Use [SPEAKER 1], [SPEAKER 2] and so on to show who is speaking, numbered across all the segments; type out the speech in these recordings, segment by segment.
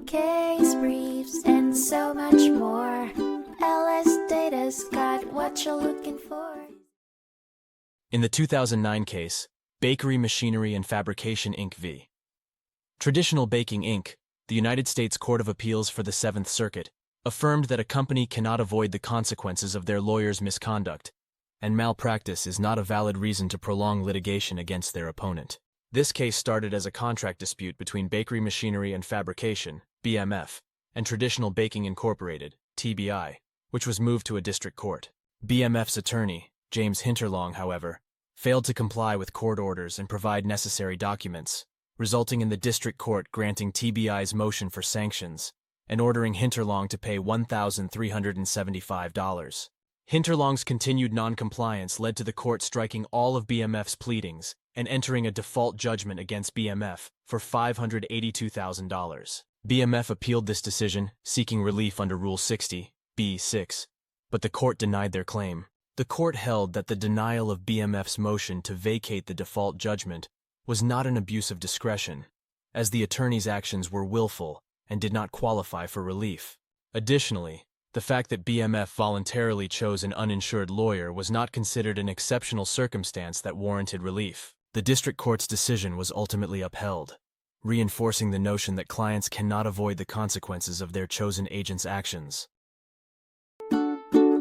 [SPEAKER 1] case briefs, and so much more. LSData's got what you're looking for.
[SPEAKER 2] In the 2009 case, Bakery Machinery and Fabrication Inc. v. Traditional Baking Inc., the United States Court of Appeals for the Seventh Circuit, affirmed that a company cannot avoid the consequences of their lawyer's misconduct, and malpractice is not a valid reason to prolong litigation against their opponent. This case started as a contract dispute between Bakery Machinery and Fabrication, BMF, and Traditional Baking Incorporated, TBI, which was moved to a district court. BMF's attorney, James Hinterlong, however, failed to comply with court orders and provide necessary documents, resulting in the district court granting TBI's motion for sanctions and ordering Hinterlong to pay $1,375. Hinterlong's continued noncompliance led to the court striking all of BMF's pleadings and entering a default judgment against BMF for $582,000. BMF appealed this decision, seeking relief under Rule 60, B6, but the court denied their claim. The court held that the denial of BMF's motion to vacate the default judgment was not an abuse of discretion, as the attorney's actions were willful and did not qualify for relief. Additionally, the fact that BMF voluntarily chose an uninsured lawyer was not considered an exceptional circumstance that warranted relief. The district court's decision was ultimately upheld, reinforcing the notion that clients cannot avoid the consequences of their chosen agent's actions.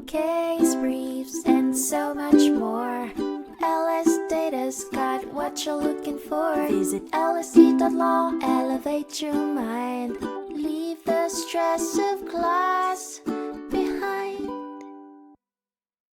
[SPEAKER 1] Case briefs, and so much more. LSData's got what you're looking for. Visit LSD.law, elevate your mind. Leave the stress of class.